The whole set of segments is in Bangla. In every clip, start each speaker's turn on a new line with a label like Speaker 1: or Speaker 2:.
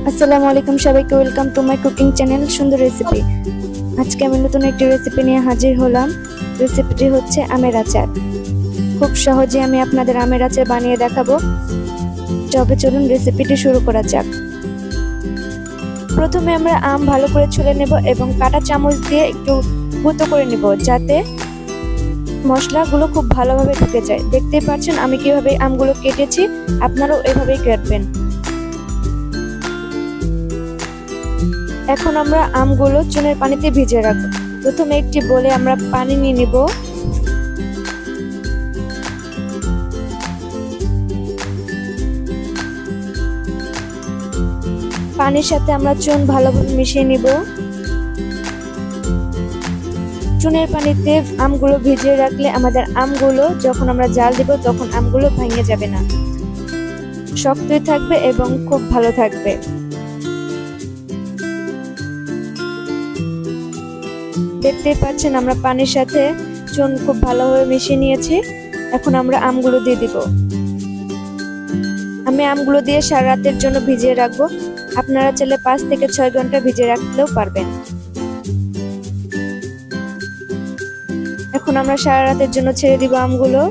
Speaker 1: আসসালামু আলাইকুম সবাইকে, welcome to my cooking channel সুন্দর রেসিপি। আজকে আমি নতুন একটি রেসিপি নিয়ে হাজির হলাম। রেসিপিটি হচ্ছে আমের আচার। খুব সহজে আমি আপনাদের আমের আচার বানিয়ে দেখাবো। তবে চলুন রেসিপিটি শুরু করা যাক। প্রথমে আমরা আম ভালো করে ছুলে নেব এবং কাঁটা চামচ দিয়ে একটু গুঁতো করে নেব, যাতে মশলাগুলো খুব ভালোভাবে ঢুকে যায়। দেখতেই পাচ্ছেন আমি কিভাবে আমগুলো কেটেছি, আপনারাও এভাবেই কাটবেন। এখন আমরা আমগুলো চুনের পানিতে ভিজিয়ে রাখবো। প্রথমে একটি বলে আমরা পানি নিয়ে নিব। পানির সাথে আমরা চুন ভালোভাবে মিশিয়ে নিব। চুনের পানিতে আমগুলো ভিজিয়ে রাখলে আমাদের আমগুলো যখন আমরা জাল দিব তখন আমগুলো ভেঙে যাবে না, শক্তই থাকবে এবং খুব ভালো থাকবে। দেখতেই পাচ্ছেন আমরা পানির সাথে চুন খুব ভালোভাবে মিশিয়ে নিয়েছি। এখন আমরা আমগুলো দিয়ে দিব। আমি আমগুলো দিয়ে সারা রাতের জন্য ভিজিয়ে রাখবো। আপনারা চাইলে 5 থেকে 6 ঘন্টা ভিজিয়ে রাখলেও পারবেন। এখন আমরা সারা রাতের জন্য ছেড়ে দিব আমগুলো।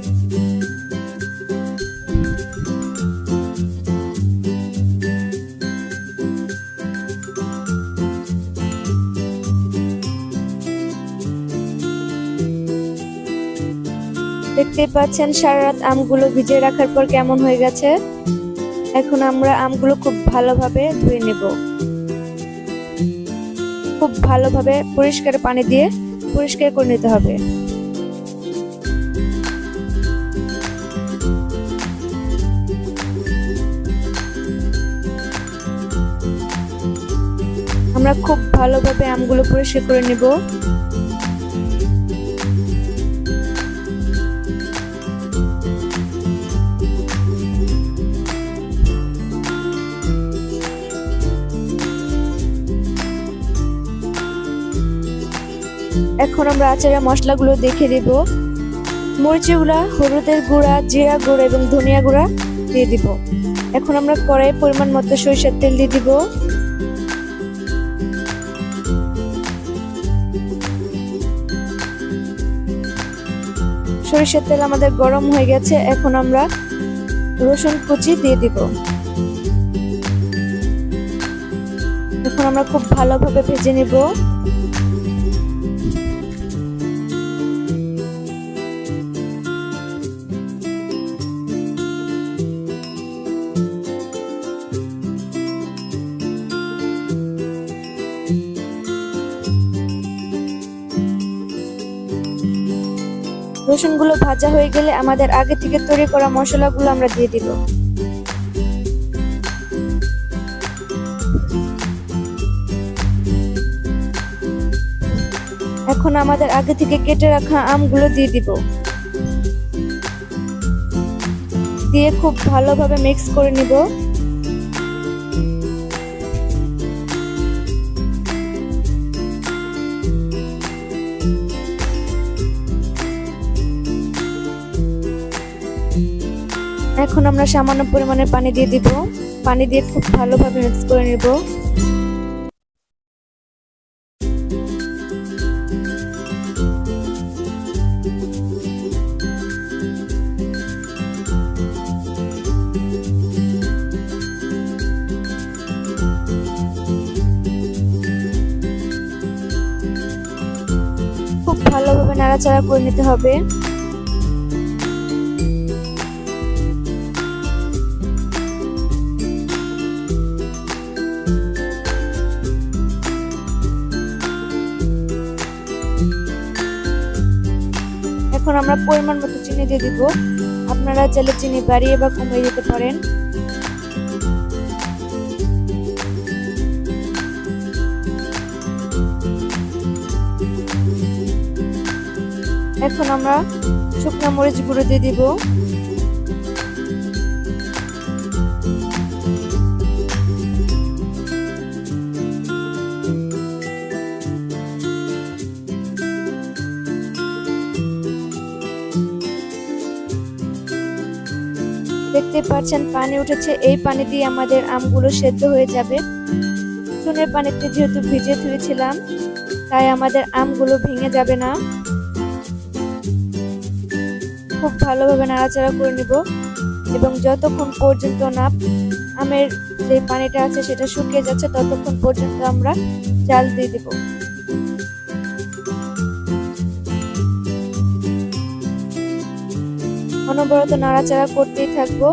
Speaker 1: দেখতেই পাচ্ছেন সারা রাত আমগুলো ভিজিয়ে রাখার পর কেমন হয়ে গেছে। এখন আমরা আমগুলো খুব ভালোভাবে ধুয়ে নেব। খুব ভালোভাবে পরিষ্কার পানি দিয়ে পরিষ্কার করে নিতে হবে। আমরা খুব ভালোভাবে আমগুলো পরিষ্কার করে নেব। এখন আমরা আচারের মশলাগুলো দেখে দিব। মরিচের গুঁড়া, হলুদের গুঁড়া, জিরা গুঁড়া এবং ধনিয়া গুঁড়া দিয়ে দিব। এখন আমরা কড়াইয়ে পরিমাণ মতো সরিষার তেল দিয়ে দিব। সরিষার তেল আমাদের গরম হয়ে গেছে। এখন আমরা রসুন কুচি দিয়ে দিব। এখন আমরা খুব ভালোভাবে ভেজে নেব। রসুনগুলো ভাজা হয়ে গেলে আমাদের আগে থেকে তৈরি করা মশলাগুলো আমরা দিয়ে দিব। এখন আমাদের আগে থেকে কেটে রাখা আমগুলো দিয়ে দিব। দিয়ে খুব ভালোভাবে মিক্স করে নিব। এখন আমরা সামান্য পরিমাণে পানি দিয়ে দিব। পানি দিয়ে খুব ভালোভাবে মিক্স করে নিব। খুব ভালোভাবে নাড়াচাড়া করে নিতে হবে। এখন আমরা পরিমাণ মতো চিনি দিয়ে দিব। আপনারা চাইলে চিনি বাড়িয়ে বা কমিয়ে দিতে পারেন। এখন আমরা শুকনো মরিচ গুঁড়ো দিয়ে দিব। দেখতে পাচ্ছেন পানি উঠেছে, এই পানি দিয়ে আমাদের আমগুলো সেদ্ধ হয়ে যাবে। চুনের পানিতে যেহেতু ভিজে ধুয়েছিলাম তাই আমাদের আমগুলো ভেঙে যাবে না। খুব ভালোভাবে নাড়াচাড়া করে নিব এবং যতক্ষণ পর্যন্ত না আমের যে পানিটা আছে সেটা শুকিয়ে যাচ্ছে ততক্ষণ পর্যন্ত আমরা জাল দিয়ে দেব। অনবরত নাড়াচাড়া করতেই থাকবো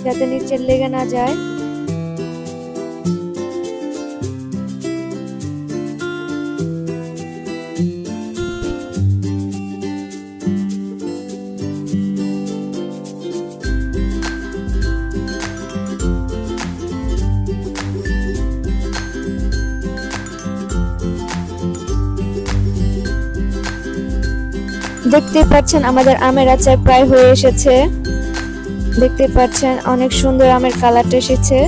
Speaker 1: যাতে নিচে লেগে না যায়। দেখতে পাচ্ছেন আমাদের আমের আচার প্রায় হয়ে এসেছে। দেখতে পাচ্ছেন অনেক সুন্দর আমের কালারটা এসেছে।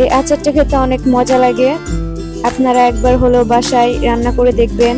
Speaker 1: এই আচারটা খেতে অনেক মজা লাগে, আপনারা একবার হলেও বাসায় রান্না করে দেখবেন।